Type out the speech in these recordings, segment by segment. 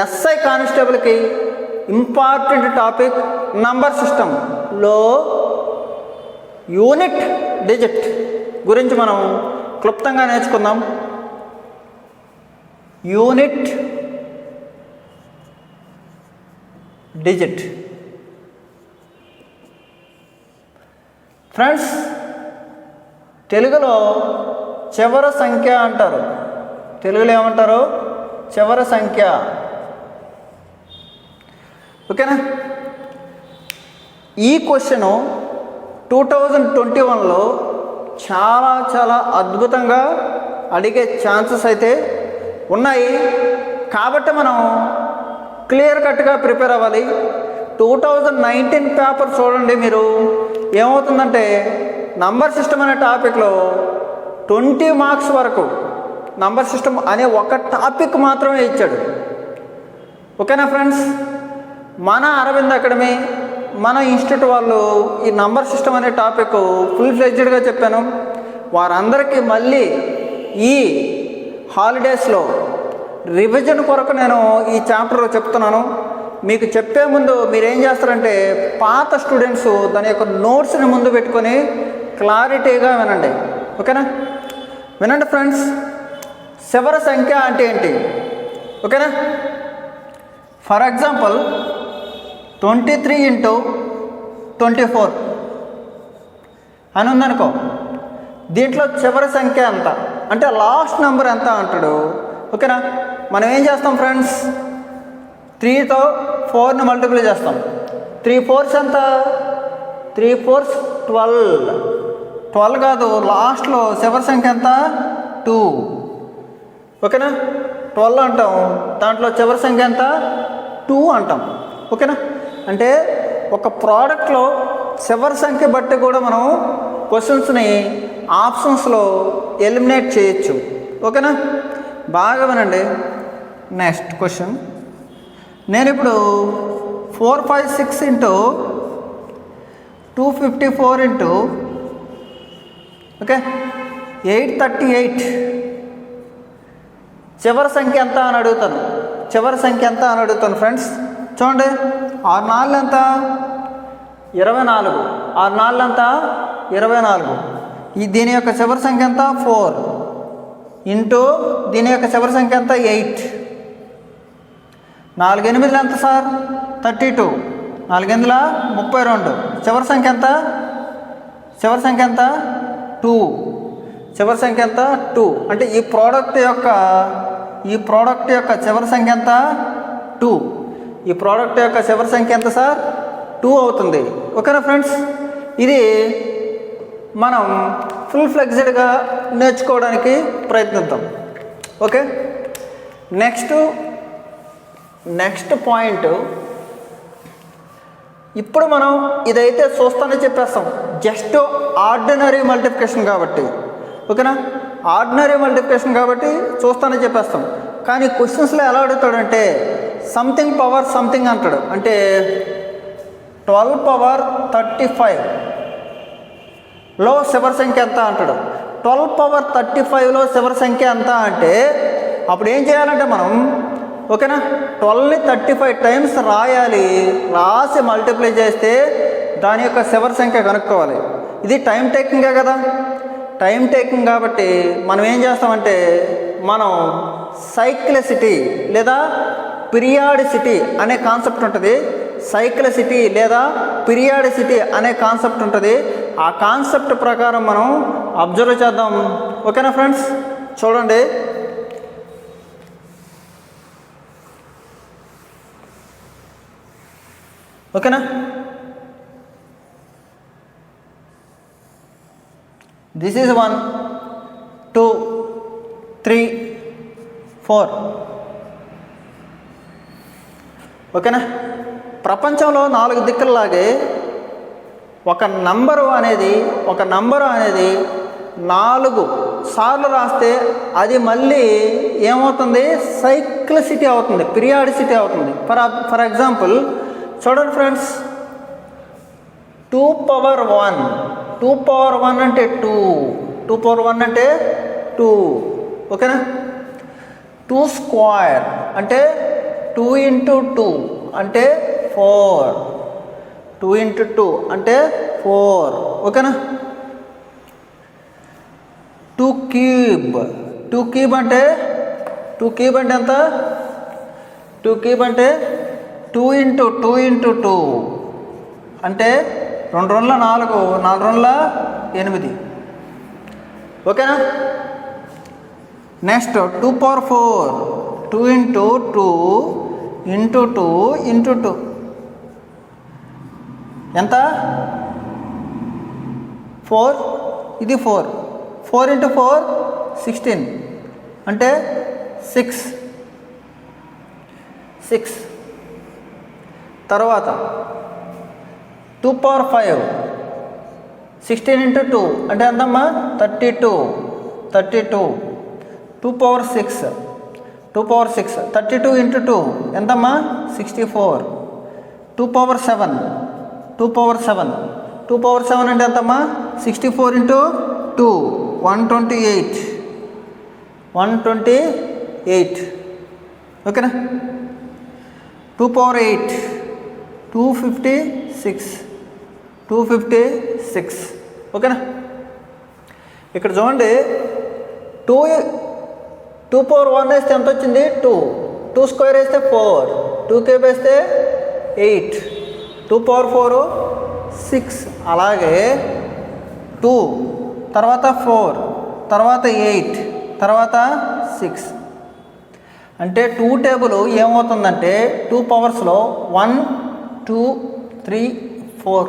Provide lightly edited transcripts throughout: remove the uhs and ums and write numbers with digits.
SI కానిస్టేబుల్కి important topic number సిస్టంలో unit digit గురించి మనం క్లుప్తంగా నేర్చుకుందాం. Unit digit. ఫ్రెండ్స్, తెలుగులో చివరి సంఖ్య అంటారు. తెలుగులో ఏమంటారు? చివరి సంఖ్య. ఓకేనా? ఈ క్వశ్చను 2021లో చాలా అద్భుతంగా అడిగే ఛాన్సెస్ అయితే ఉన్నాయి. కాబట్టి మనం క్లియర్ కట్గా ప్రిపేర్ అవ్వాలి. 2019 పేపర్ చూడండి. మీరు ఏమవుతుందంటే నంబర్ సిస్టమ్ అనే టాపిక్లో 20 మార్క్స్ వరకు నంబర్ సిస్టమ్ అనే ఒక టాపిక్ మాత్రమే ఇచ్చాడు. ఓకేనా ఫ్రెండ్స్? మన అరవింద్ అకాడమీ, మన ఇన్స్టిట్యూట్ వాళ్ళు ఈ నంబర్ సిస్టమ్ అనే టాపిక్ ఫుల్ ఫ్లెడ్జ్డ్గా చెప్పాను. వారందరికీ మళ్ళీ ఈ హాలిడేస్లో రివిజన్ కొరకు నేను ఈ చాప్టర్ చెప్తున్నాను. మీకు చెప్పే ముందు మీరు ఏం చేస్తారంటే పాత స్టూడెంట్స్ దాని యొక్క నోట్స్ని ముందు పెట్టుకొని క్లారిటీగా వినండి. ఓకేనా? వినండి ఫ్రెండ్స్. చివరి సంఖ్య అంటే ఏంటి? ఓకేనా? ఫర్ ఎగ్జాంపుల్ 23 × 24 అని ఉందనుకో. దీంట్లో చివరి సంఖ్య ఎంత అంటే లాస్ట్ నెంబర్ ఎంత అంటాడు. ఓకేనా? మనం ఏం చేస్తాం ఫ్రెండ్స్? 3తో 4ని మల్టిప్లై చేస్తాం. 3 4s ఎంత? 3 4s 12. 12 కాదు, లాస్ట్లో చివరి సంఖ్య ఎంత? 2. ఓకేనా? 12 అంటాం, దాంట్లో చివరి సంఖ్య ఎంత? 2 అంటాం. ఓకేనా? అంటే ఒక ప్రోడక్ట్లో చివరి సంఖ్య బట్టి కూడా మనం క్వశ్చన్స్ని ఆప్షన్స్లో ఎలిమినేట్ చేయొచ్చు. ఓకేనా? బాగా వినండి. Next question. నేను ఇప్పుడు 456 × 254 × ఓకే 838 చివరి సంఖ్య ఎంత అని అడుగుతాను. చివరి సంఖ్య ఎంత అని అడుగుతాను ఫ్రెండ్స్. చూడండి, 6 4 ఎంత? 24. 6 4 ఎంత? 24. దీని యొక్క చివరి సంఖ్య ఎంత? 4 ఇంటూ దీని యొక్క చివరి సంఖ్య ఎంత? 8. 4 8 ఎంత సార్? 32. 4 8 32. చివరి సంఖ్య ఎంత? చివరి సంఖ్య ఎంత? 2. చివరి సంఖ్య ఎంత? 2. అంటే ఈ ప్రోడక్ట్ యొక్క చివరి సంఖ్య ఎంత? 2. ఈ ప్రోడక్ట్ యొక్క చివరి సంఖ్య ఎంత సార్? 2 అవుతుంది. ఓకేనా ఫ్రెండ్స్? ఇది మనం ఫుల్ ఫ్లెక్సిడ్గా నేర్చుకోవడానికి ప్రయత్నిద్దాం. Okay, next point. ఇప్పుడు మనం ఇదైతే చూస్తానే చెప్పేస్తాం, జస్ట్ ఆర్డినరీ మల్టిప్లికేషన్ కాబట్టి. ఓకేనా? ఆర్డినరీ మల్టిప్లికేషన్ కాబట్టి చూస్తానే చెప్పేస్తాం. కానీ క్వశ్చన్స్లో ఎలా అడుగుతాడంటే సంథింగ్ పవర్ సంథింగ్ అంటాడు. అంటే 12 పవర్ 35లో చివరి సంఖ్య ఎంత అంటాడు. 12 పవర్ 35లో చివరి సంఖ్య ఎంత అంటే అప్పుడు ఏం చేయాలంటే మనం, ఓకేనా, 12ని 35 టైమ్స్ రాయాలి. రాసి మల్టిప్లై చేస్తే దాని యొక్క చివరి సంఖ్య కనుక్కోవాలి. ఇది టైం టేకింగే కదా. టైం టేకింగ్ కాబట్టి మనం ఏం చేస్తామంటే మనం సైక్లిసిటీ లేదా పీరియాడిసిటీ అనే కాన్సెప్ట్ ఉంటుంది. సైక్లిసిటీ లేదా పీరియాడిసిటీ అనే కాన్సెప్ట్ ఉంటుంది. ఆ కాన్సెప్ట్ ప్రకారం మనం అబ్జర్వ్ చేద్దాం. ఓకేనా ఫ్రెండ్స్? చూడండి, ఓకేనా? This is 1 2 3 4. ఓకేనా? ప్రపంచంలో 4 దిక్కుల్లాగే ఒక నంబరు అనేది 4 సార్లు రాస్తే అది మళ్ళీ ఏమవుతుంది? సైక్లిసిటీ అవుతుంది, పీరియాడిసిటీ అవుతుంది. ఫర్ ఎగ్జాంపుల్ చూడండి ఫ్రెండ్స్, 2 పవర్ 1 అంటే 2. 2 పవర్ 1 అంటే 2. ఓకేనా? 2 స్క్వేర్ అంటే 2 ఇంటూ 2 అంటే 4. 2 ఇంటూ 2 అంటే 4. ఓకేనా. 2 క్యూబ్. 2 క్యూబ్ అంటే ఎంత? 2 క్యూబ్ అంటే 2 ఇంటూ 2 ఇంటూ 2 అంటే 2 2 4, 4 2 8. ఓకేనా. Next 2 power 4. 2 into 2 into 2 into 2 ఎంత? 4. ఇది 4. 4 ఇంటూ 4 16 అంటే 6. తర్వాత 2 పవర్ 5. 16 ఇంటూ 2 అంటే ఎంతమ్మా? 32. 2 పవర్ 6. 32 ఇంటూ 2 ఎంతమ్మా? 64. 2 పవర్ 7. 2 పవర్ 7 అంటే ఎంతమ్మా? 64 ఇంటూ 2 128. ఓకేనా. 2 పవర్ 8 256. ఓకేనా. ఇక్కడ చూడండి, 2 పవర్ 1 వేస్తే ఎంత వచ్చింది? 2 స్క్వేర్ వేస్తే 4, 2 క్యూబ్ వేస్తే 8, 2 పవర్ 4 6. అలాగే 2 తర్వాత 4 తర్వాత 8 తర్వాత 6 అంటే 2 టేబుల్ ఏమవుతుందంటే 2 పవర్స్లో 1 2 3 4.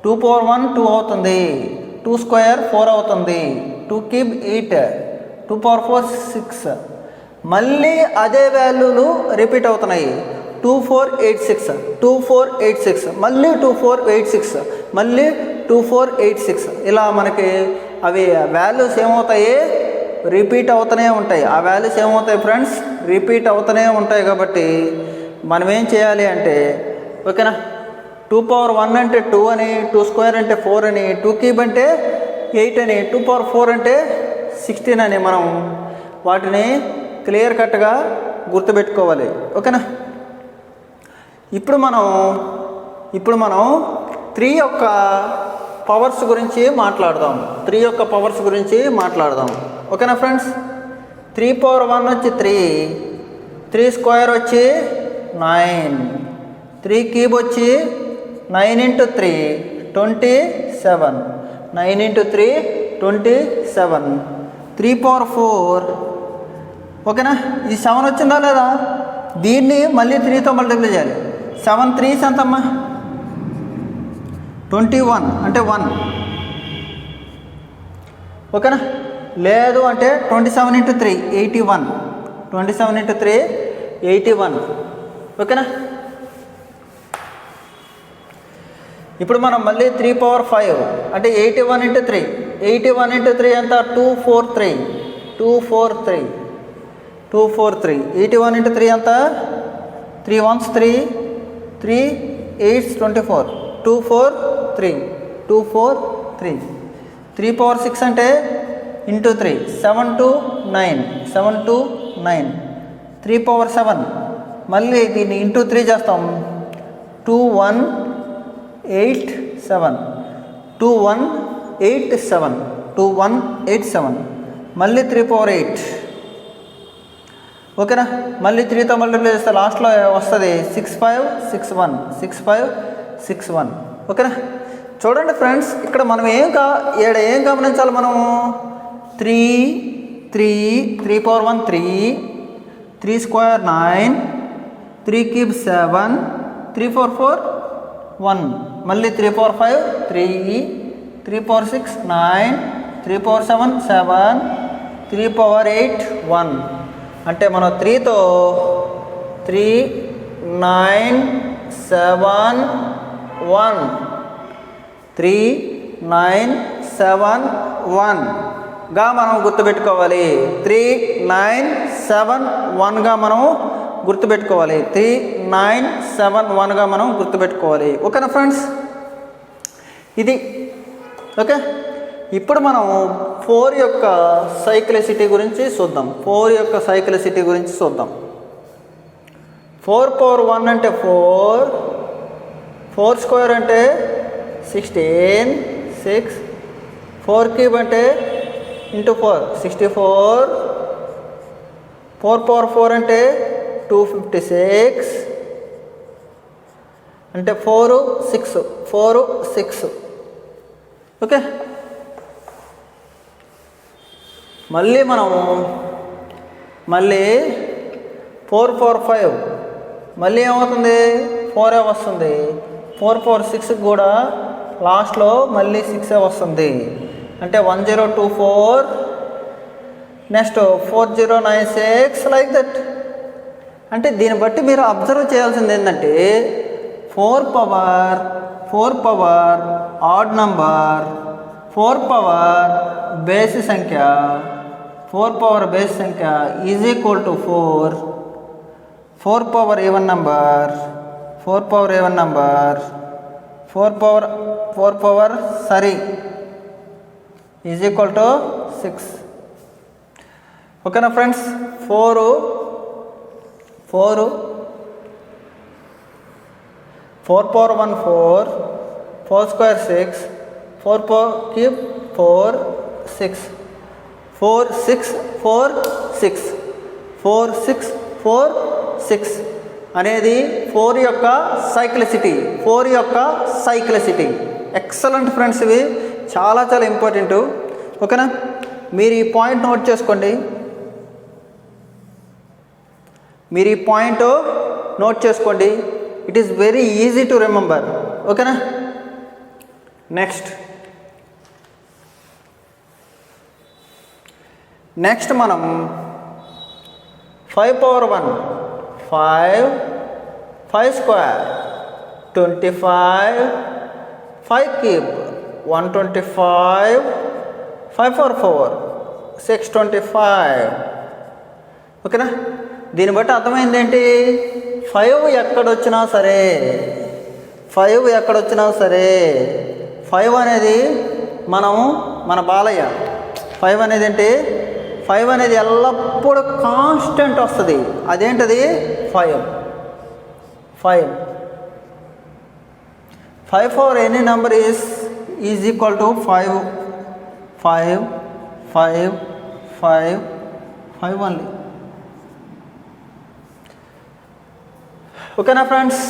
2 పవర్ 1 2 అవుతుంది, 2 స్క్వేర్ 4 అవుతుంది, 2 క్యూబ్ 8, 2 పవర్ 4 6. మళ్ళీ అదే వాల్యూలు రిపీట్ అవుతున్నాయి. 2486 మళ్ళీ 2486 మళ్ళీ 2486. ఇలా మనకి అవి వాల్యూస్ ఏమవుతాయి? రిపీట్ అవుతూనే ఉంటాయి. ఆ వాల్యూస్ ఏమవుతాయి ఫ్రెండ్స్? రిపీట్ అవుతూనే ఉంటాయి. కాబట్టి మనం ఏం చేయాలి అంటే, ఓకేనా, 2 పవర్ 1 అంటే 2 అని, 2 స్క్వేర్ అంటే 4 అని, 2 క్యూబ్ అంటే 8 అని, 2 పవర్ 4 అంటే 16 అని మనం వాటిని క్లియర్ కట్గా గుర్తుపెట్టుకోవాలి. ఓకేనా. ఇప్పుడు మనం 3 యొక్క పవర్స్ గురించి మాట్లాడదాం. 3 యొక్క పవర్స్ గురించి మాట్లాడదాం. ఓకేనా ఫ్రెండ్స్. 3 పవర్ 1 వచ్చి 3, 3 స్క్వేర్ వచ్చి 9, 3 క్యూబ్ వచ్చి 9 ఇంటూ 3 27, 9 ఇంటూ 3 27, 3 పవర్ 4. ఓకేనా. ఈ 7 వచ్చిందా లేదా? దీన్ని మళ్ళీ 3తో మల్టిప్లై చేయాలి. 7 3s ఎంతమ్మా? 21 అంటే 1. ఓకేనా. లేదు అంటే 27 ఇంటూ 3 81, 27 ఇంటూ 3 81. ఓకేనా. ఇప్పుడు మనం మళ్ళీ 3 పవర్ 5 అంటే 81 ఇంటూ 3, 81 ఇంటూ 3 ఎంత? 243, 81 ఇంటూ 3 ఎంత? 3 1s 3, 3 8s 24, 243. 3 పవర్ 6 అంటే ఇంటూ 3 7 to 9, 3 పవర్ 7 మళ్ళీ దీన్ని ఇంటూ 3 చేస్తాం. 2187 మళ్ళీ 3 పవర్ 8. ఓకేనా. మళ్ళీ 3తో మల్టిప్లై చేస్తే లాస్ట్లో వస్తుంది 6561. ఓకేనా. చూడండి ఫ్రెండ్స్, ఇక్కడ మనం ఏం గమనించాలి? మనము 3 పవర్ 1 3 స్క్వేర్ 9, 3 క్యూబ్ 7, 3 పవర్ 4 1, మళ్ళీ 3 పవర్ 5 3 పవర్ 6 9, 3 పవర్ 7 7, 3 పవర్ 8 1. అంటే మనం 3తో 3 9 7 1 3 9 7 1గా మనం గుర్తుపెట్టుకోవాలి. 3 9 7 1గా మనం గుర్తుపెట్టుకోవాలి. 3 9 7 1గా మనం గుర్తుపెట్టుకోవాలి. ఓకేనా ఫ్రెండ్స్. ఇది ఓకే. ఇప్పుడు మనం 4 యొక్క సైక్లిసిటీ గురించి చూద్దాం. 4 పవర్ 1 అంటే 4, 4 స్క్వేర్ అంటే 16, 6, 4 క్యూబ్ అంటే ఇంటూ 4 64, 4 పవర్ 4 అంటే 256 అంటే 4, 6. ఓకే, మళ్ళీ 4 పవర్ 5 మళ్ళీ ఏమవుతుంది 4 వస్తుంది. 4 పవర్ 6 కూడా లాస్ట్లో మళ్ళీ 6 వస్తుంది. అంటే 1024, నెక్స్ట్ 4096 లైక్ దట్. అంటే దీన్ని బట్టి మీరు అబ్జర్వ్ చేయాల్సింది ఏంటంటే 4 పవర్ ఆడ్ నంబర్, 4 పవర్ బేసి సంఖ్య, 4 పవర్ బేసి సంఖ్య is equal to 4 power even number, 4 power సరి ఈజ్ ఈక్వల్ టు 6. ఓకేనా friends? 4 power 1 4, 4 square 6, 4 power cube 4, 6, 4, 6 అనేది 4 యొక్క సైక్లిసిటీ. ఎక్సలెంట్ ఫ్రెండ్స్, ఇవి చాలా ఇంపార్టెంట్. ఓకేనా? మీరు ఈ పాయింట్ నోట్ చేసుకోండి. It is very easy to remember. ఓకేనా? నెక్స్ట్ మనం 5 పవర్ 1 5 స్క్వేర్ 25, 5 క్యూబ్ 125, 5 పవర్ 4 625. ఓకేనా? దీన్ని బట్టి అర్థమైంది ఏంటి? 5 ఎక్కడొచ్చినా సరే 5 అనేది మన బాలయ్య 5 అనేది ఏంటి? 5 అనేది ఎల్లప్పుడూ కాన్స్టెంట్ వస్తుంది. అదేంటది? 5 for any number is equal to 5 only. ఓకేనా ఫ్రెండ్స్?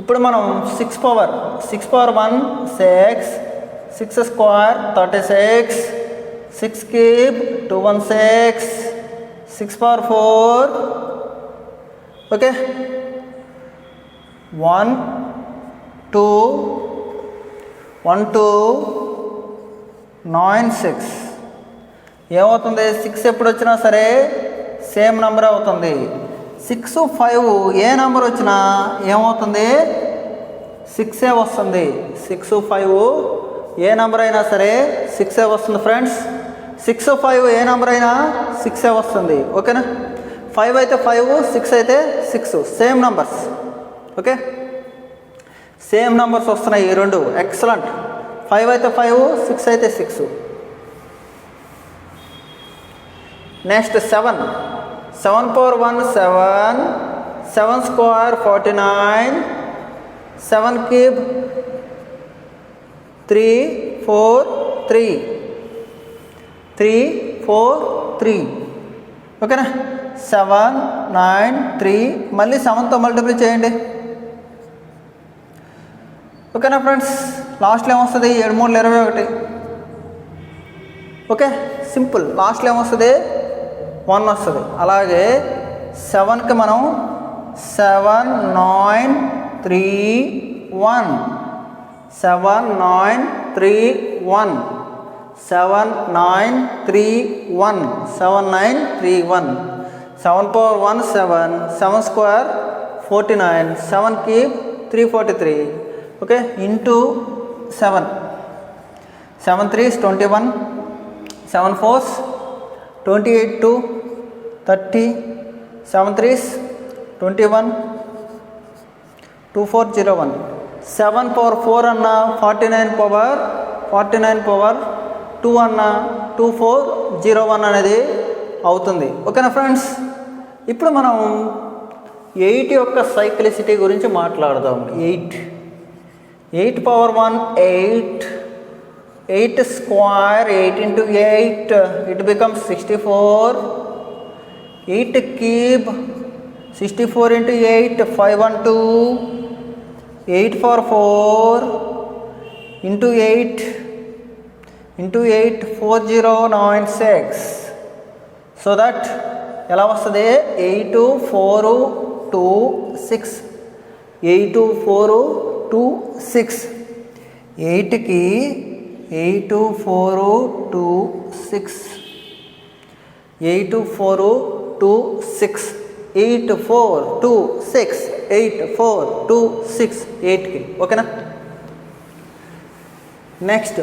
ఇప్పుడు మనం 6 power 1 6 square 36, 6 cube 216, 6 power 4. Okay, 1 2 9 6 ఏమవుతుంది? 6 ఎప్పుడు వచ్చినా సరే సేమ్ నెంబర్ అవుతుంది. 6 5 ఏ నెంబర్ వచ్చినా ఏమవుతుంది? 6 వస్తుంది. 6 5 ఏ నెంబర్ అయినా సరే 6 వస్తుంది ఫ్రెండ్స్. 6 5 ఏ నెంబర్ అయినా 6 వస్తుంది. ఓకేనా? 5 అయితే 5, 6 అయితే 6 same numbers. Okay, same numbers వస్తున్నాయి ఈ రెండు. ఎక్సలెంట్. 5 అయితే 5, 6 అయితే 6. Next 7 power 1 7 square 49, 7 cube 3 4 3. ఓకేనా? 7 9 3 మళ్ళీ 7తో మల్టిప్లై చేయండి. ఓకేనా ఫ్రెండ్స్? లాస్ట్లో ఏమొస్తుంది? 7 3 21. Okay, simple. లాస్ట్లో ఏమొస్తుంది? 1 వస్తుంది. అలాగే 7కి మనం 7 9 3 1 7 9 3 1 7 9 3 1 7 9 3 1 7 power 1 7 square 49, 7 cube 343. Okay, into 7 3s 21, 7 4s 28 2 30, 7 3s 21 2401. 7 power 4 అన్న 49 పవర్ 2 అన్న 2401 అనేది అవుతుంది. ఓకేనా ఫ్రెండ్స్? ఇప్పుడు మనం 8 యొక్క సైక్లిసిటీ గురించి మాట్లాడదాం. 8 power 1 8, 8 square 8 into 8 it becomes 64. 8 cube 64 into 8 512, 8 for 4 into 8 4096. So that ఎలా వస్తుంది 8 4 2 6, 8 4 2 6, 8కి 8 4 2 6, 8 4 2 6, 8 4 2 6, 8 4 2 6, 8కి ఓకేనా. నెక్స్ట్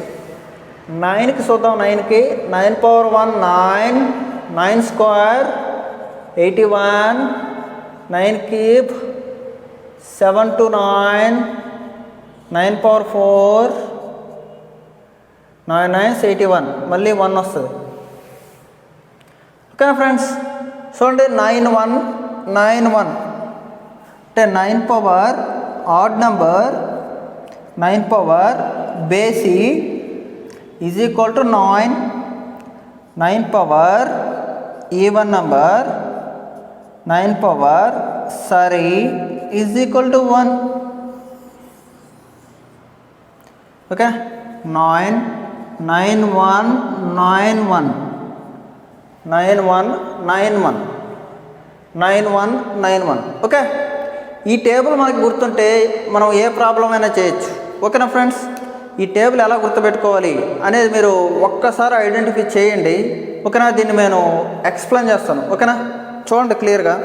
9కి చూద్దాం. 9కి 9 power 1 9, 9 square 81, 9 cube 7 to 9, 9 power 4 9 9 81, మళ్ళీ 1 వస్తుంది ఓకేనా ఫ్రెండ్స్. చూడండి 9 1 9 1 అంటే 9 పవర్ ఆడ్ నెంబర్, 9 పవర్ బేసి is equal to 9, 9 power even number, 9 power సరీ is equal to 1 okay. 9 9 1 9 1 9 1 9 1 9 1 9 1 okay. ఈ టేబుల్ మనకి గుర్తుంటే మనం ఏ ప్రాబ్లం అయినా చేయొచ్చు ఓకేనా ఫ్రెండ్స్. ఈ టేబుల్ ఎలా గుర్తుపెట్టుకోవాలి అనేది మీరు ఒక్కసారి ఐడెంటిఫై చేయండి ఓకేనా. దీన్ని నేను ఎక్స్ప్లెయిన్ చేస్తాను ఓకేనా. చూడండి క్లియర్గా.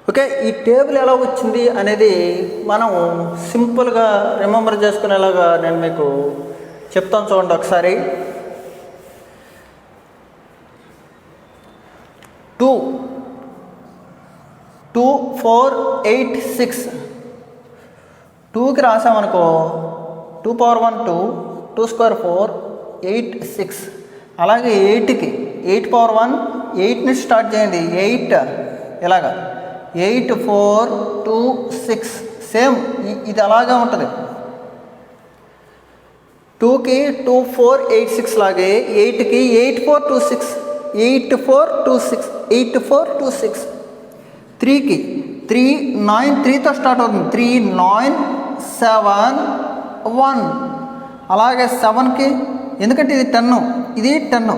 ఓకే, ఈ టేబుల్ ఎలా వచ్చింది అనేది మనం సింపుల్గా రిమెంబర్ చేసుకునేలాగా నేను మీకు చెప్తాను చూడండి ఒకసారి. 2 4 8 6, 2కి రాసామనుకో 2 power 1 2, 2 square 4 8 6. అలాగే 8కి 8 power 1 8 నుంచి స్టార్ట్ చేయండి, 8 ఇలాగా 8 4 2 6 సేమ్ ఇది అలాగే ఉంటుంది. 2కి 2 4 8 6 లాగే 8కి 8 4 2 6, 8 4 2 6, 8 4 2 6. 3కి 3 9 3తో స్టార్ట్ అవుతుంది, 3 9 7 1. అలాగే 7కి ఎందుకంటే ఇది 10, ఇది 10,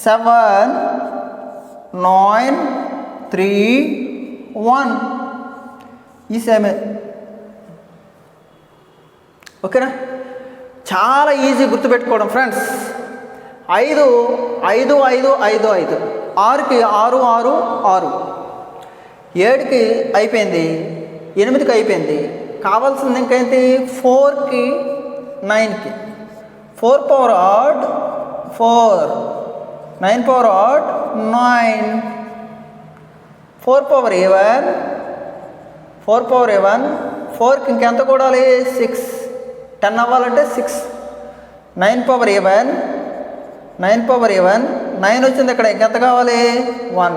7 9 3 1 ఈ సేమే ఓకేనా. చాలా ఈజీ గుర్తుపెట్టుకోవడం ఫ్రెండ్స్. 5 5 5 5 5, 6కి 6 6 6, 7కి అయిపోయింది, 8కి అయిపోయింది. కావాల్సింది ఇంకేంటి 4కి 9కి. 4 power add 4, 9 power add 9, 4 power even 4 power even. 4కి ఇంకెంత కూడాలి 6, 10 అవ్వాలంటే 6. 9 పవర్ ఈవెన్ 9 పవర్ ఈవెన్ 9 వచ్చింది ఇక్కడ, ఇంకెంత కావాలి 1.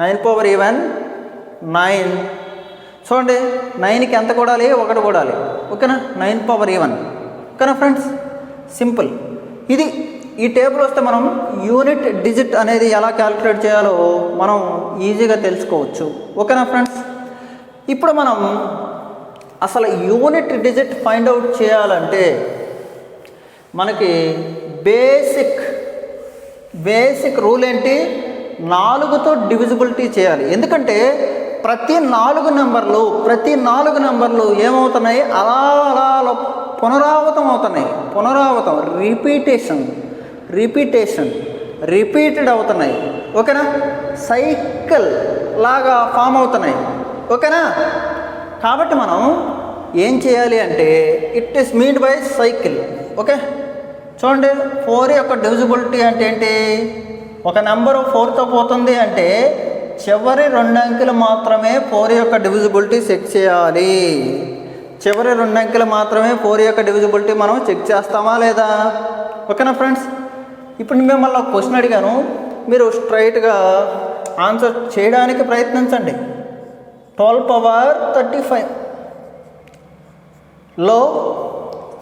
9 పవర్ ఈవెన్ 9. చూడండి 9కి ఎంత కూడాలి 1 కూడాలి ఓకేనా. 9 పవర్ ఈవెన్ ఓకేనా ఫ్రెండ్స్. సింపుల్ ఇది. ఈ టేబుల్ వస్తే మనం యూనిట్ డిజిట్ అనేది ఎలా క్యాలిక్యులేట్ చేయాలో మనం ఈజీగా తెలుసుకోవచ్చు ఓకేనా ఫ్రెండ్స్. ఇప్పుడు మనం అసలు యూనిట్ డిజిట్ ఫైండ్ అవుట్ చేయాలంటే మనకి బేసిక్ రూల్ ఏంటి, 4తో డివిజిబిలిటీ చేయాలి. ఎందుకంటే ప్రతి 4 నెంబర్లు ఏమవుతున్నాయి, అలా అలా పునరావృతం అవుతున్నాయి. రిపీటెడ్ అవుతున్నాయి ఓకేనా. సైకిల్ లాగా ఫామ్ అవుతున్నాయి ఓకేనా. కాబట్టి మనం ఏం చేయాలి అంటే it is meant by cycle okay. చూడండి 4 యొక్క డివిజిబిలిటీ అంటే ఏంటి? ఒక నెంబరు 4తో పోతుంది అంటే చివరి 2 అంకెలు మాత్రమే 4 యొక్క డివిజిబిలిటీ చెక్ చేయాలి. చివరి 2 అంకెలు మాత్రమే 4 యొక్క డివిజిబిలిటీ మనం చెక్ చేస్తామా లేదా? ఓకేనా ఫ్రెండ్స్? ఇప్పుడు మిమ్మల్ని ఒక క్వశ్చన్ అడిగాను, మీరు స్ట్రైట్గా ఆన్సర్ చేయడానికి ప్రయత్నించండి. 12 పవర్ 35 లో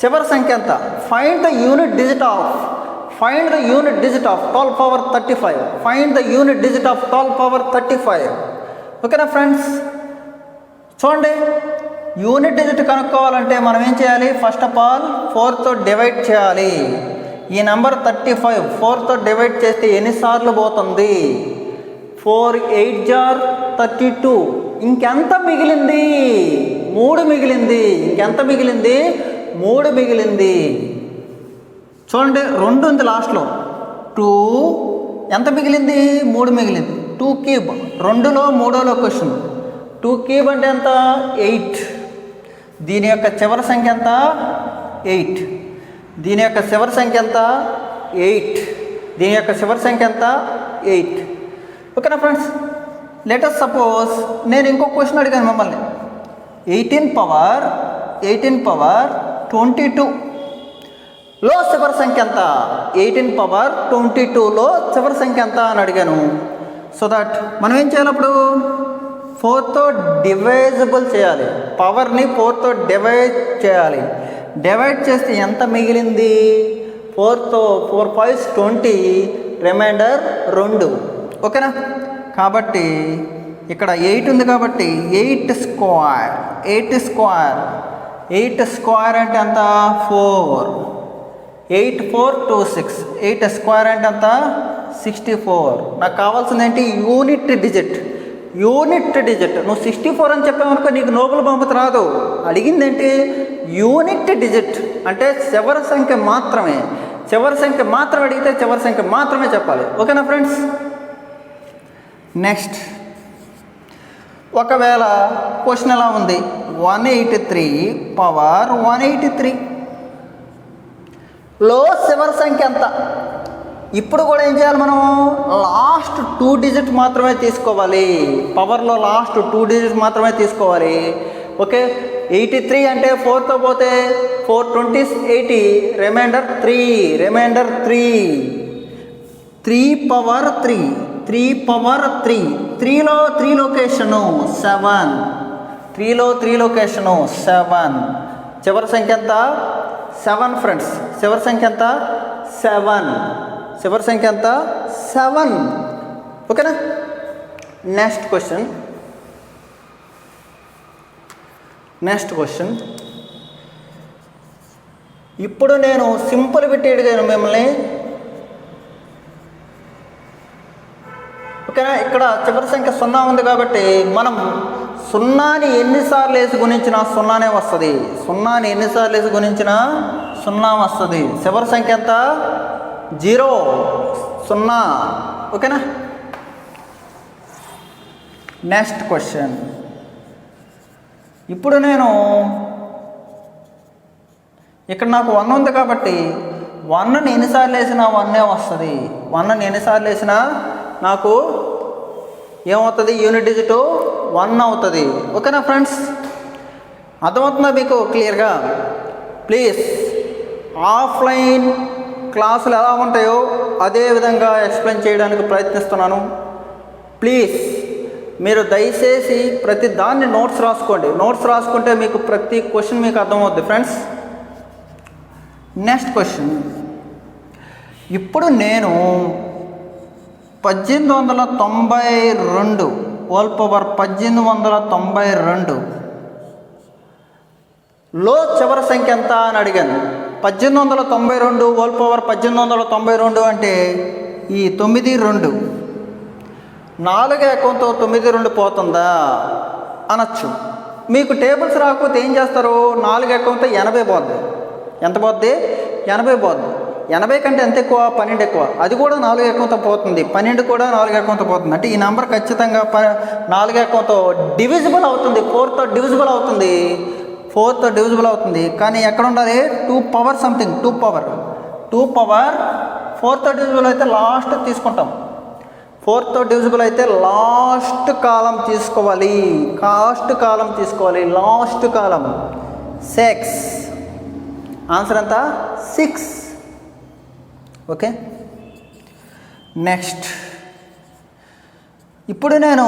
చివరి సంఖ్య ఎంత? Find the unit digit of 12 power 35. Find the unit digit of 12 power 35. ఓకేనా ఫ్రెండ్స్? చూడండి, యూనిట్ డిజిట్ కనుక్కోవాలంటే మనం ఏం చేయాలి? ఫస్ట్ ఆఫ్ ఆల్ 4తో డివైడ్ చేయాలి. ఈ నెంబర్ 35 4తో డివైడ్ చేస్తే ఎన్నిసార్లు పోతుంది? 4 8 జార్ 32. ఇంకెంత మిగిలింది? 3 మిగిలింది. ఇంకెంత మిగిలింది? 3 మిగిలింది. చూడండి 2 ఉంది లాస్ట్లో. 2 ఎంత మిగిలింది? 3 మిగిలింది. 2 క్యూబ్ 2లో 3లో క్వశ్చన్. 2 క్యూబ్ అంటే ఎంత? 8. దీని యొక్క చివరి సంఖ్య ఎంత? 8. దీని యొక్క చివరి సంఖ్య ఎంత? 8. దీని యొక్క చివరి సంఖ్య ఎంత? 8. ఓకేనా ఫ్రెండ్స్? లెట్ us సపోజ్ నేను ఇంకో క్వశ్చన్ అడిగాను మిమ్మల్ని. 18 పవర్ 22 లో చివరి సంఖ్య ఎంత? 18 పవర్ 22లో చివరి సంఖ్య ఎంత అని అడిగాను. సో దట్ మనం ఏం చేయాలి? అప్పుడు 4తో డివైజబుల్ చేయాలి. పవర్ని 4తో డివైడ్ చేయాలి. డివైడ్ చేస్తే ఎంత మిగిలింది? 4తో 4 5 20, రిమైండర్ 2. ఓకేనా? కాబట్టి ఇక్కడ 8 ఉంది కాబట్టి 8 స్క్వేర్ అంటే ఎంత? 4. 8 4 2 6. 8 స్క్వేర్ అంటే ఎంత? 64. నాకు కావాల్సింది ఏంటి? Unit digit. నువ్వు 64 అని చెప్పావనుకో నీకు నోబెల్ బహుమతి రాదు. అడిగింది ఏంటి? యూనిట్ డిజిట్ అంటే చివరి సంఖ్య మాత్రమే. అడిగితే చివరి సంఖ్య మాత్రమే చెప్పాలి. ఓకేనా ఫ్రెండ్స్? నెక్స్ట్, ఒకవేళ క్వశ్చన్ ఎలా ఉంది? 183 పవర్ 183 లో చివరి సంఖ్య ఎంత? ఇప్పుడు కూడా ఏం చేయాలి? మనం లాస్ట్ 2 డిజిట్ మాత్రమే తీసుకోవాలి. పవర్లో లాస్ట్ 2 డిజిట్ మాత్రమే తీసుకోవాలి. ఓకే, 83 అంటే 4తో పోతే 4 20 80, రిమైండర్ 3. 3 పవర్ 3. 3లో 3 లొకేషను 7. 3లో 3 లొకేషను 7. చివరి సంఖ్య ఎంత? 7 ఫ్రెండ్స్. చివరి సంఖ్య ఎంత? 7. ఓకేనా? Next question. ఇప్పుడు నేను సింపుల్ పెట్టి అడిగాను మిమ్మల్ని. ఓకేనా? ఇక్కడ చివరి సంఖ్య 0 ఉంది కాబట్టి మనం 0ని ఎన్నిసార్లు వేసి గుణించినా 0నే వస్తుంది. 0ని ఎన్నిసార్లు వేసి గుణించినా 0 వస్తుంది. చివరి సంఖ్య ఎంత? 0. ఓకేనా? Next question. ఇప్పుడు నేను ఇక్కడ నాకు 1 ఉంది కాబట్టి 1ని ఎన్నిసార్లు వేసినా 1నే వస్తుంది. 1ని ఎన్నిసార్లు వేసినా నాకు ఏమవుతుంది? యూనిట్ డిజిట్ 1 అవుతుంది. ఓకేనా ఫ్రెండ్స్? అర్థమవుతుందా మీకు క్లియర్గా? ప్లీజ్ ఆఫ్లైన్ క్లాసులు ఎలా ఉంటాయో అదే విధంగా ఎక్స్ప్లెయిన్ చేయడానికి ప్రయత్నిస్తున్నాను. ప్లీజ్ మీరు దయచేసి ప్రతి దాన్ని నోట్స్ రాసుకుంటే మీకు ప్రతి క్వశ్చన్ మీకు అర్థమవుద్ది ఫ్రెండ్స్. Next question. ఇప్పుడు నేను 1892 హోల్ పవర్ 1892 లో చివరి సంఖ్య ఎంత అని అడిగాను. 1892 హోల్ పవర్ 1892 అంటే ఈ 9 2 4 ఎకంతో 9 2 పోతుందా అనొచ్చు. మీకు టేబుల్స్ రాకపోతే ఏం చేస్తారు? 4 ఎకంతో 80 పోద్ది. ఎంత పోద్ది? 80 పోద్ది. 80 కంటే ఎంత ఎక్కువ? 12 ఎక్కువ. అది కూడా 4 ఎకంతో పోతుంది. 12 కూడా 4 ఎకంతో పోతుంది. అంటే ఈ నెంబర్ ఖచ్చితంగా 4 ఎకంతో డివిజిబుల్ అవుతుంది. 4తో డివిజిబుల్ అవుతుంది. కానీ ఎక్కడ ఉండాలి? 2 పవర్ సంథింగ్. 2 2 పవర్ 4తో డివిజిబుల్ అయితే లాస్ట్ తీసుకుంటాం. 4తో డివిజిబుల్ అయితే లాస్ట్ కాలం తీసుకోవాలి. లాస్ట్ కాలం 6. ఆన్సర్ ఎంత? 6. ఓకే. నెక్స్ట్ ఇప్పుడు నేను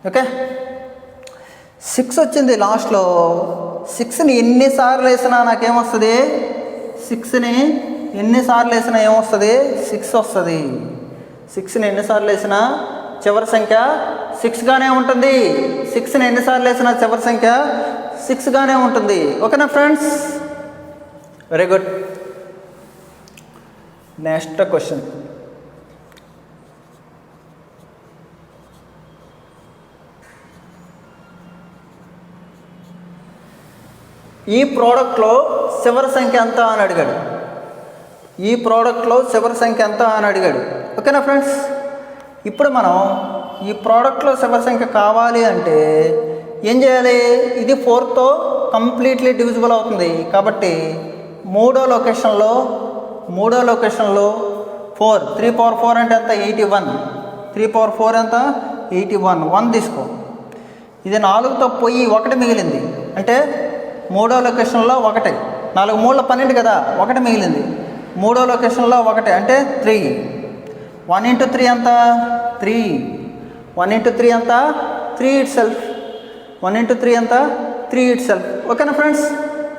ఓకే 6 వచ్చింది లాస్ట్లో. 6ని ఎన్నిసార్లు వేసినా నాకేమొస్తుంది? 6ని ఎన్నిసార్లు వేసినా ఏమొస్తుంది? 6 వస్తుంది. 6ని ఎన్నిసార్లు వేసినా చివరి సంఖ్య 6గానే ఉంటుంది. 6ని ఎన్నిసార్లు వేసినా చివరి సంఖ్య 6గానే ఉంటుంది. ఓకేనా friends? Very good. Next question. ఈ ప్రోడక్ట్లో చివరి సంఖ్య ఎంత అని అడిగాడు. ఓకేనా ఫ్రెండ్స్? ఇప్పుడు మనం ఈ ప్రోడక్ట్లో చివరి సంఖ్య కావాలి అంటే ఏం చేయాలి? ఇది 4తో కంప్లీట్లీ డివిజిబుల్ అవుతుంది కాబట్టి మూడో లొకేషన్లో 4, 3 పవర్ 4 అంటే ఎంత? 81. 3 పవర్ 4 ఎంత? 81. 1 తీసుకో. ఇది 4తో పోయి 1 మిగిలింది అంటే మూడో లొకేషన్లో 1. 4 3 12 కదా, 1 మిగిలింది. మూడో లొకేషన్లో 1 అంటే 3. 1 × 3 ఎంత? 3. 1 × 3 ఎంత? 3 ఇట్ సెల్ఫ్. 1 × 3 ఎంత? 3 ఇట్ సెల్ఫ్. ఓకేనా ఫ్రెండ్స్?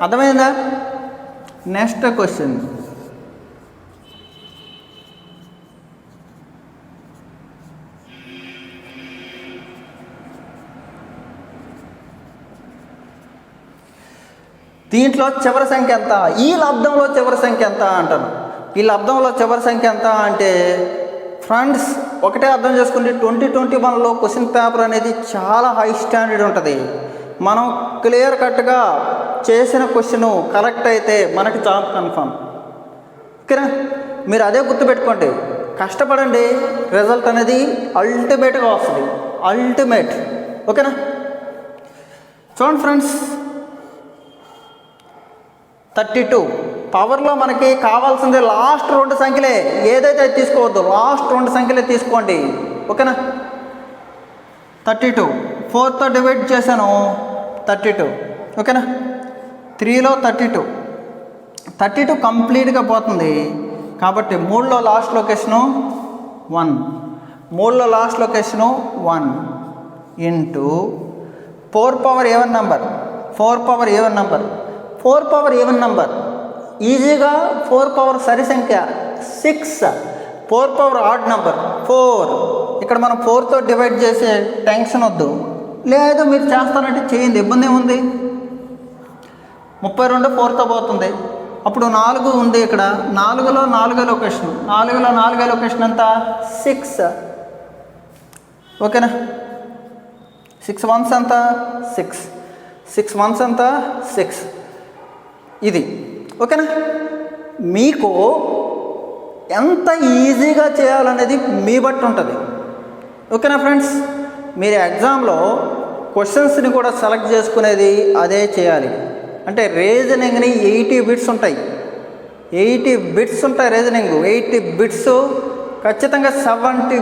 అర్థమైందా? Next question. దీంట్లో చివరి సంఖ్య ఎంత? ఈ లబ్ధంలో చివరి సంఖ్య ఎంత అంటాను. ఈ లబ్ధంలో చివరి సంఖ్య ఎంత అంటే ఫ్రెండ్స్ ఒకటే అర్థం చేసుకుంటే 2021లో క్వశ్చన్ పేపర్ అనేది చాలా హై స్టాండర్డ్ ఉంటుంది. మనం క్లియర్ కట్గా చేసిన క్వశ్చన్ కరెక్ట్ అయితే మనకి జాబ్ కన్ఫర్మ్. ఓకేనా? మీరు అదే గుర్తుపెట్టుకోండి. కష్టపడండి, రిజల్ట్ అనేది అల్టిమేట్గా వస్తుంది. అల్టిమేట్. ఓకేనా? చూడండి ఫ్రెండ్స్, 32 పవర్లో మనకి కావాల్సింది లాస్ట్ 2 సంఖ్యలే. ఏదైతే తీసుకోవద్దు, లాస్ట్ 2 సంఖ్యలే తీసుకోండి. ఓకేనా? 32 4తో డివైడ్ చేశాను 32. ఓకేనా? 3లో 32 కంప్లీట్గా పోతుంది కాబట్టి 3లో లాస్ట్ లొకేషను 1. 3లో last location 1 into 4 power even number. 4 power even number ఈజీగా 4 పవర్ సరి సంఖ్య 6. 4 పవర్ ఆడ్ నంబర్ 4. ఇక్కడ మనం 4తో డివైడ్ చేసే టెన్షన్ వద్దు. లేదు మీరు చేస్తానంటే చేయండి, ఇబ్బంది ఏముంది. 32 4తో పోతుంది. అప్పుడు 4 ఉంది ఇక్కడ. 4లో 4 లొకేషన్. 4లో లొకేషన్ ఎంత? 6. ఓకేనా? 6 1s ఎంత? 6. 6 1s ఎంత? 6. ఇది. ఓకేనా? మీకు ఎంత ఈజీగా చేయాలనేది మీ బట్టి ఉంటుంది. ఓకేనా ఫ్రెండ్స్? మీరు ఎగ్జామ్లో క్వశ్చన్స్ని కూడా సెలెక్ట్ చేసుకునేది అదే చేయాలి. అంటే రీజనింగ్ని 80 బిట్స్ ఉంటాయి. 80 బిట్స్ ఉంటాయి రీజనింగ్. 80 బిట్స్ ఖచ్చితంగా 70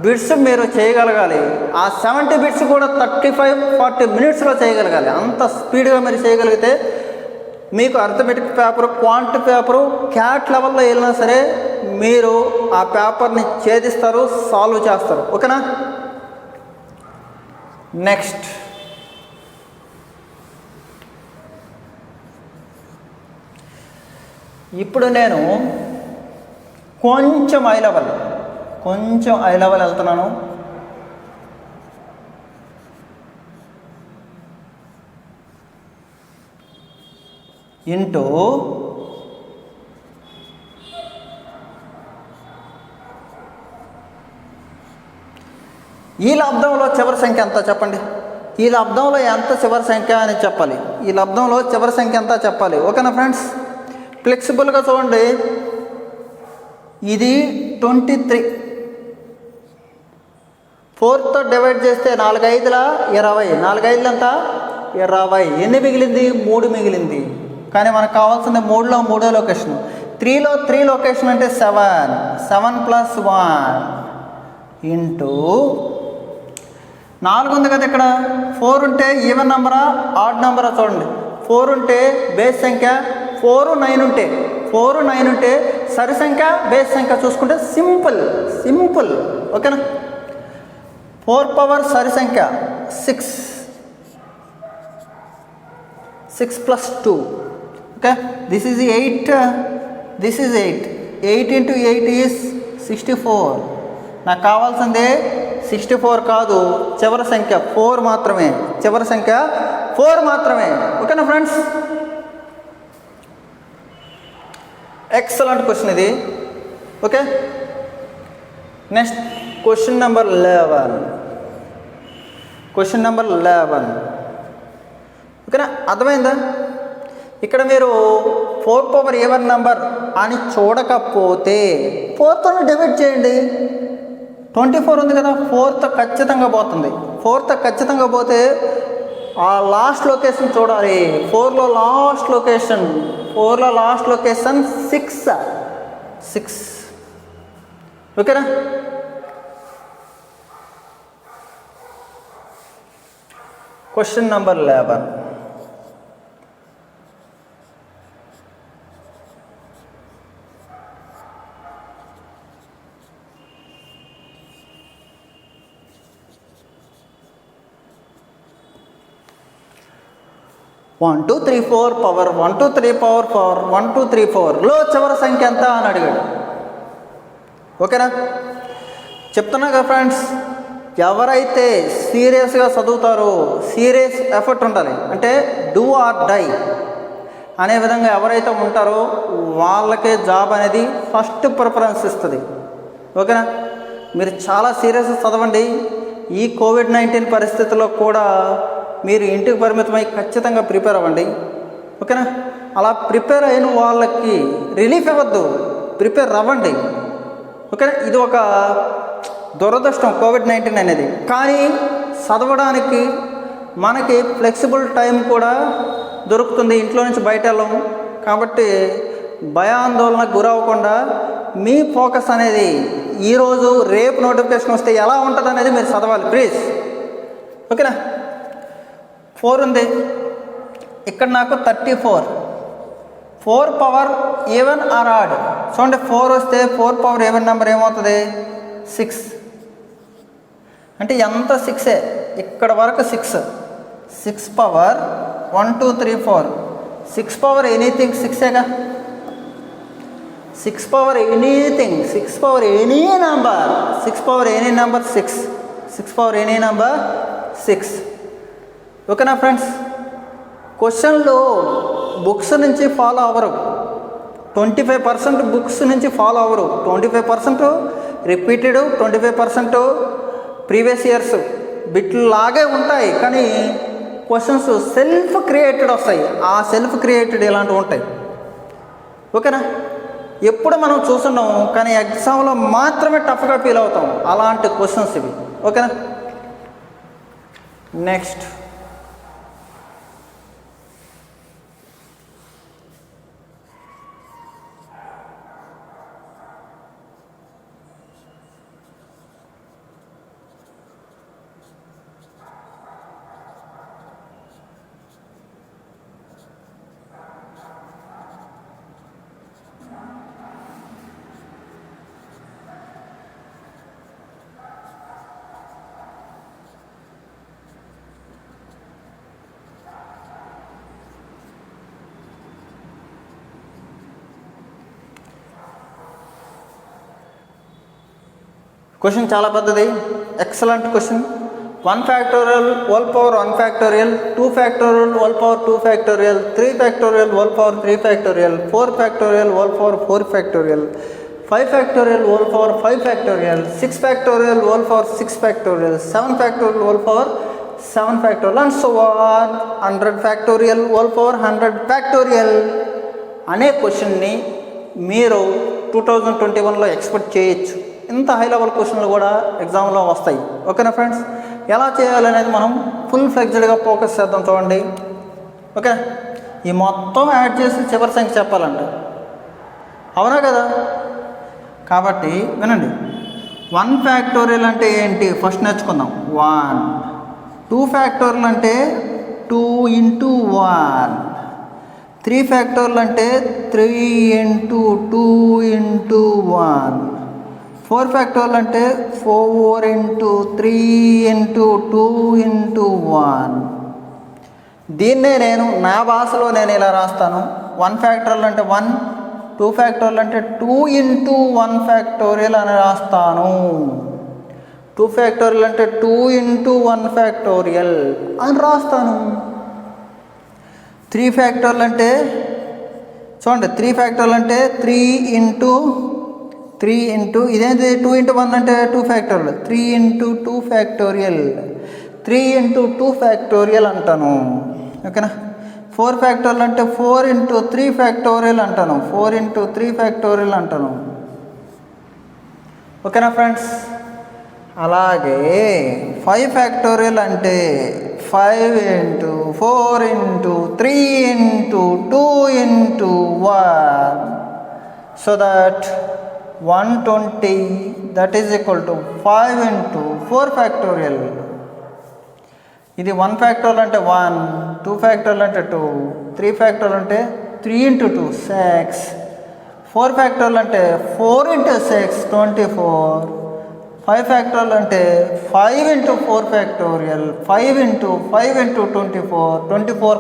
బిట్స్ మీరు చేయగలగాలి. ఆ 70 బిట్స్ కూడా 35-40 మినిట్స్లో చేయగలగాలి. అంత స్పీడ్గా మీరు చేయగలిగితే మీకు arithmetic paper, quant paper, cat లెవెల్లో వెళ్ళినా సరే మీరు ఆ పేపర్ని ఛేదిస్తారు, సాల్వ్ చేస్తారు. ఓకేనా? నెక్స్ట్ ఇప్పుడు నేను కొంచెం హై లెవెల్ వెళ్తున్నాను. ఇంటూ ఈ లబ్ధంలో చివరి సంఖ్య ఎంత చెప్పండి. ఈ లబ్ధంలో ఎంత చివరి సంఖ్య అని చెప్పాలి. ఈ లబ్ధంలో చివరి సంఖ్య ఎంత చెప్పాలి. ఓకేనా ఫ్రెండ్స్? ఫ్లెక్సిబుల్గా చూడండి. ఇది 23. 4తో డివైడ్ చేస్తే 4 5ల 20. 4 5లు ఎంత? 20. ఎన్ని మిగిలింది? 3 మిగిలింది. కానీ మనకు కావాల్సింది 3లో మూడో లొకేషన్. 3లో 3 లొకేషన్ అంటే 7. 7 + 1 ఇంటూ 4 ఉంది కదా ఇక్కడ. 4 ఉంటే ఈవెన్ నెంబరా ఆడ్ నెంబరా చూడండి. 4 ఉంటే బేస్ సంఖ్య, 4 9 ఉంటే 4 9 ఉంటే సరి సంఖ్య బేస్ సంఖ్య చూసుకుంటే సింపుల్ ఓకేనా. 4 పవర్ సరి సంఖ్య 6 + 2 okay. This is 8, this is 8. 8 × 8 is 64. నాకు కావాల్సిందే 64 కాదు, చివరి సంఖ్య 4 మాత్రమే. చివరి సంఖ్య 4 మాత్రమే. ఓకేనా ఫ్రెండ్స్. ఎక్సలెంట్ క్వశ్చన్ ఇది. Okay, next question number 11. Question number 11 ఓకేనా. అర్థమైందా? ఇక్కడ మీరు 4 పవర్ ఈవెన్ నెంబర్ అని చూడకపోతే 4తో డివైడ్ చేయండి. 24 ఉంది కదా, 4తో ఖచ్చితంగా పోతుంది. 4తో ఖచ్చితంగా పోతే ఆ లాస్ట్ లొకేషన్ చూడాలి. 4లో లాస్ట్ లొకేషన్ 6. ఓకేనా. Question number 11. One two three four power 1 2 3 power 4 1 2 3 4లో చివరి సంఖ్య ఎంత అని అడిగాడు. ఓకేనా. చెప్తున్నా కదా ఫ్రెండ్స్, ఎవరైతే సీరియస్గా చదువుతారో, సీరియస్ ఎఫర్ట్ ఉండాలి అంటే డూ ఆర్ డై అనే విధంగా ఎవరైతే ఉంటారో వాళ్ళకే జాబ్ అనేది ఫస్ట్ ప్రిఫరెన్స్ ఇస్తుంది. ఓకేనా. మీరు చాలా సీరియస్గా చదవండి. ఈ కోవిడ్-19 పరిస్థితుల్లో కూడా మీరు ఇంటికి పరిమితమై ఖచ్చితంగా ప్రిపేర్ అవ్వండి. ఓకేనా. అలా ప్రిపేర్ అయిన వాళ్ళకి రిలీఫ్ ఇవ్వద్దు, ప్రిపేర్ అవ్వండి. ఓకేనా. ఇది ఒక దురదృష్టం కోవిడ్-19 అనేది. కానీ చదవడానికి మనకి ఫ్లెక్సిబుల్ టైం కూడా దొరుకుతుంది, ఇంట్లో నుంచి బయట వెళ్ళము. కాబట్టి భయాందోళనకు గురవ్వకుండా మీ ఫోకస్ అనేది ఈరోజు రేపు నోటిఫికేషన్ వస్తే ఎలా ఉంటుంది అనేది మీరు చదవాలి ప్లీజ్. ఓకేనా. 4 ఉంది ఇక్కడ, నాకు 34. 4 పవర్ ఈవెన్ ఆర్ ఆడ్ చూడండి. 4 వస్తే 4 పవర్ ఈవెన్ నెంబర్ ఏమవుతుంది? 6. అంటే ఎంత 6ఏ, ఇక్కడ వరకు 6. 6 పవర్ 1 2 3 4. 6 పవర్ ఎనీథింగ్ 6ఏగా. 6 power anything, 6 power any number, 6 power any number 6. 6 power any number 6. ఓకేనా ఫ్రెండ్స్. క్వశ్చన్లు బుక్స్ నుంచి ఫాలో అవ్వరు. 25% బుక్స్ నుంచి ఫాలో అవ్వరు. 25% రిపీటెడ్, 25% ప్రీవియస్ ఇయర్స్ బిట్లు లాగే ఉంటాయి. కానీ క్వశ్చన్స్ సెల్ఫ్ క్రియేటెడ్ వస్తాయి. ఆ సెల్ఫ్ క్రియేటెడ్ ఇలాంటివి ఉంటాయి. ఓకేనా. ఎప్పుడు మనం చూస్తున్నాము కానీ ఎగ్జామ్లో మాత్రమే టఫ్గా ఫీల్ అవుతాం. అలాంటి క్వశ్చన్స్ ఇవి. ఓకేనా. నెక్స్ట్ క్వశ్చన్ చాలా పెద్దది. Excellent question. 1 factorial whole power 1 factorial, 2 factorial whole power 2 factorial, 3 factorial whole power 3 factorial, 4 factorial whole power 4 factorial, 5 factorial whole power 5 factorial, 6 factorial whole power 6 factorial, 7 factorial whole power 7 factorial and so on. 100 factorial whole power 100 factorial అనే క్వశ్చన్ని మీరు 2021లో expect చేయొచ్చు. ఇంత high level క్వశ్చన్లు కూడా ఎగ్జామ్లో వస్తాయి. ఓకేనా ఫ్రెండ్స్. ఎలా చేయాలనేది మనం ఫుల్ ఫ్లెక్స్డ్గా ఫోకస్ చేద్దాం చూడండి. ఓకే, ఈ మొత్తం యాడ్ చేసి చివరి సంఖ్య చెప్పాలంట, అవునా కదా? కాబట్టి వినండి, 1 ఫ్యాక్టోరియల్ అంటే ఏంటి ఫస్ట్ నేర్చుకుందాం. 1. 2 ఫ్యాక్టోరియల్ అంటే 2 ఇంటూ 1. 3 ఫ్యాక్టోరియల్ అంటే 3 ఇంటూ 2 ఇంటూ 1. 4 ఫ్యాక్టోరియల్ అంటే 4 ఇంటూ 3 ఇంటూ 2 ఇంటూ 1. దీన్నే నేను నా భాషలో నేను ఇలా రాస్తాను. 1 ఫ్యాక్టోరియల్ అంటే 1, 2 ఫ్యాక్టోరియల్ అంటే 2 ఇంటూ 1 ఫ్యాక్టోరియల్ అని రాస్తాను. 2 ఫ్యాక్టోరియల్ అంటే 2 ఇంటూ 1 ఫ్యాక్టోరియల్ అని రాస్తాను. 3 ఫ్యాక్టోరియల్ అంటే చూడండి, 3 ఫ్యాక్టోరియల్ అంటే 3 ఇంటూ ఇదేంటి 2 ఇంటూ 1 అంటే 2 factorial, 3 into 2 factorial, 3 into 2 factorial అంటాను. ఓకేనా? 4 ఫ్యాక్టోరియల్ అంటే 4 ఇంటూ 3 ఫ్యాక్టోరియల్ అంటాను, 4 ఇంటూ 3 ఫ్యాక్టోరియల్ అంటాను. ఓకేనా ఫ్రెండ్స్? అలాగే 5 ఫ్యాక్టోరియల్ అంటే 5 into 4 into 3 into 2 into 1. So that 120 that is equal to 5 into 4 factorial. ఇది 1 ఫ్యాక్టోరియల్ అంటే 1, 2 ఫ్యాక్టోరియల్ అంటే 2, 3 ఫ్యాక్టోరియల్ అంటే 3 ఇంటూ 2 6, 4 ఫ్యాక్టోరియల్ అంటే 4 ఇంటూ 6 24, 5 ఫ్యాక్టోరియల్ అంటే 5 into 4 factorial, 5 into 5 into 24, 24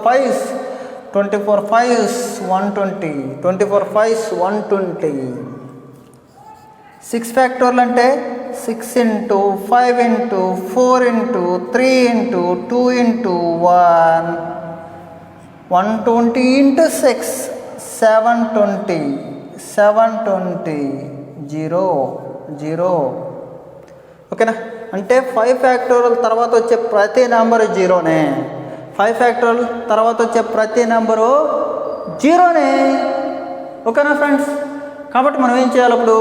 5s 120, 24 5s 120. 6 factorial అంటే 6 into 5 into 4 into 3 into 2 into 1, 120 into 6 720, 0. ఓకేనా? అంటే 5 factorial తర్వాత వచ్చే ప్రతి నెంబరు జీరోనే. 5 ఫ్యాక్టోరియల్ తర్వాత వచ్చే ప్రతి నెంబరు జీరోనే. ఓకేనా ఫ్రెండ్స్? కాబట్టి మనం ఏం చేయాలి ఇప్పుడు?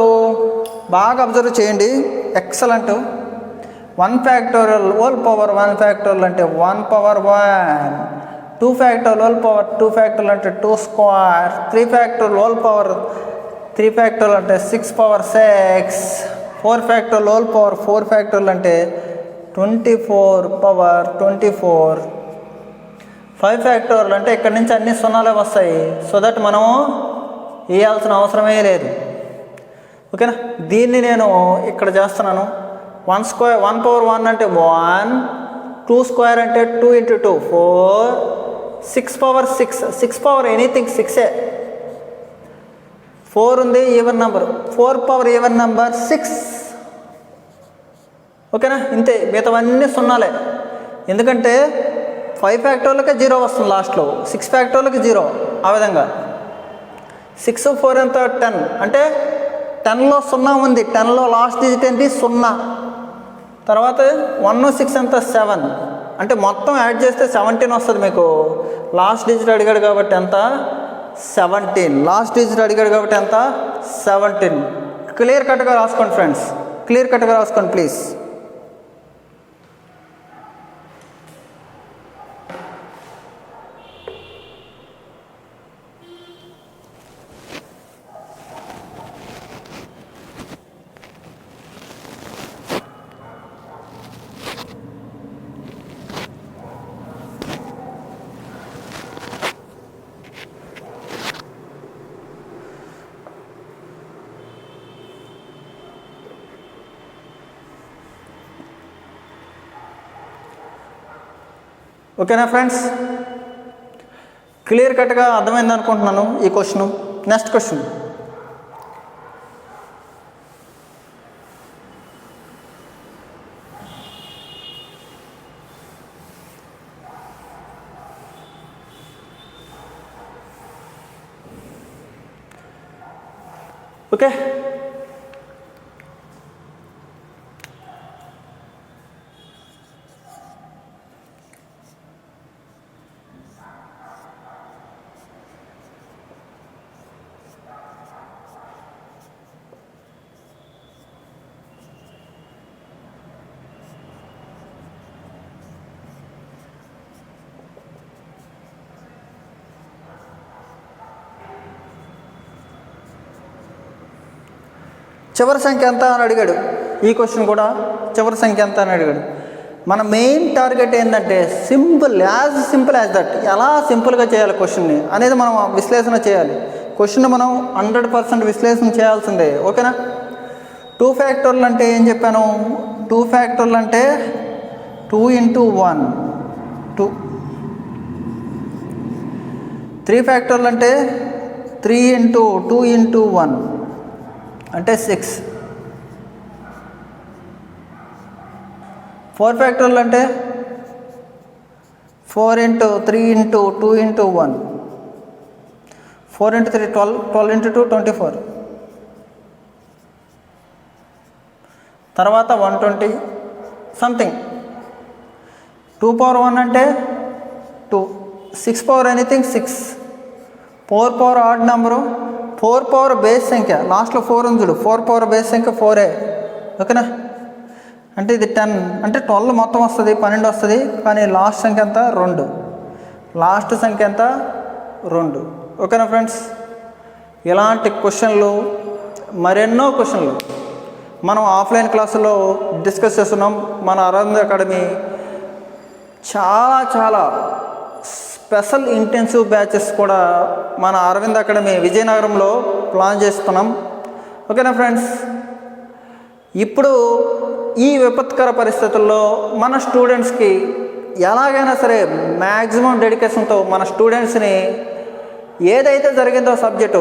బాగా అబ్జర్వ్ చేయండి. Excellent. 1 factorial whole power 1 factorial అంటే 1 power 1, 2 factorial whole power 2 factorial అంటే 2 square, 3 factorial whole power 3 factorial అంటే 6 power 6, 4 factorial whole power 4 factorial అంటే 24 పవర్ 24. 5 ఫ్యాక్టోరియల్ అంటే ఇక్కడ నుంచి అన్ని సున్నాలే వస్తాయి. సో దట్ మనం వేయాల్సిన అవసరమే లేదు. ఓకేనా? దీన్ని నేను ఇక్కడ చేస్తున్నాను. 1 పవర్ 1 అంటే 1, 2 స్క్వేర్ అంటే 2 ఇంటూ 2 4, 6 పవర్ 6 పవర్ ఎనీథింగ్ 6ఏ. 4 ఉంది even number, 4 power even number 6. ఓకేనా? ఇంతే, మిగతావన్నీ సున్నాలే. ఎందుకంటే 5 ఫ్యాక్టోరియల్కే 0 వస్తుంది లాస్ట్లో, 6 ఫ్యాక్టోరియల్కి 0. ఆ విధంగా 6 4 ఎంత 10 అంటే 10లో 0 ఉంది. 10లో లాస్ట్ డిజిట్ ఏంటి? 0. తర్వాత 1 6 ఎంత 7 అంటే మొత్తం యాడ్ చేస్తే 17 వస్తుంది మీకు. లాస్ట్ డిజిట్ అడిగాడు కాబట్టి ఎంత? 17. లాస్ట్ డిజిట్ అడిగాడు కాబట్టి ఎంత? 17. క్లియర్ కట్గా రాసుకోండి ఫ్రెండ్స్, క్లియర్ కట్గా రాసుకోండి ప్లీజ్. ఓకేనా ఫ్రెండ్స్? క్లియర్ కట్గా అర్థమైంది అనుకుంటున్నాను ఈ క్వశ్చన్. Next question. ఓకే, చివరి సంఖ్య ఎంత అని అడిగాడు. ఈ క్వశ్చన్ కూడా చివరి సంఖ్య ఎంత అని అడిగాడు. మన మెయిన్ టార్గెట్ ఏంటంటే సింపుల్ యాజ్ దట్, ఎలా సింపుల్గా చేయాలి క్వశ్చన్ని అనేది మనం విశ్లేషణ చేయాలి. క్వశ్చన్ మనం 100% విశ్లేషణ చేయాల్సిందే. ఓకేనా. 2 ఫ్యాక్టోరియల్ అంటే ఏం చెప్పాను? 2 ఫ్యాక్టోరియల్ అంటే 2 × 1 2. 3 ఫ్యాక్టోరియల్ అంటే 3 × 2 × 1 అంటే 6. 4 ఫ్యాక్టోరియల్ అంటే 4 × 3 × 2 × 1 4 × 3 12, 12 × 2 24. తర్వాత 120 సంథింగ్. 2 పవర్ 1 అంటే 2, 6 power anything 6, 4 power add number, 4 power base సంఖ్య, లాస్ట్లో 4 ఉంది చూడు, 4 పవర్ బేస్ సంఖ్య 4. ఓకేనా. అంటే ఇది 10 అంటే 12 మొత్తం వస్తుంది, 12 వస్తుంది. కానీ లాస్ట్ సంఖ్య ఎంత? 2. లాస్ట్ సంఖ్య ఎంత? 2. ఓకేనా ఫ్రెండ్స్. ఇలాంటి క్వశ్చన్లు మరెన్నో క్వశ్చన్లు మనం ఆఫ్లైన్ క్లాసులో డిస్కస్ చేస్తున్నాం. మన అరవింద్ అకాడమీ చాలా స్పెషల్ ఇంటెన్సివ్ బ్యాచెస్ కూడా మన అరవింద్ అకాడమీ విజయనగరంలో ప్లాన్ చేస్తున్నాం. ఓకేనా ఫ్రెండ్స్. ఇప్పుడు ఈ విపత్కర పరిస్థితుల్లో మన స్టూడెంట్స్కి ఎలాగైనా సరే మ్యాక్సిమం డెడికేషన్తో మన స్టూడెంట్స్ని ఏదైతే జరిగిందో సబ్జెక్టు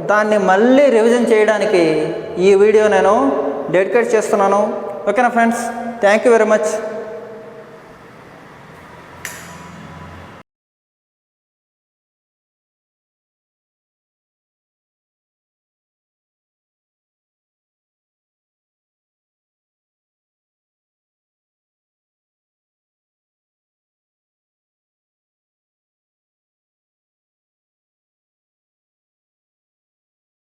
దాన్ని మళ్ళీ రివిజన్ చేయడానికి ఈ వీడియో నేను డెడికేట్ చేస్తున్నాను. ఓకేనా friends. Thank you very much.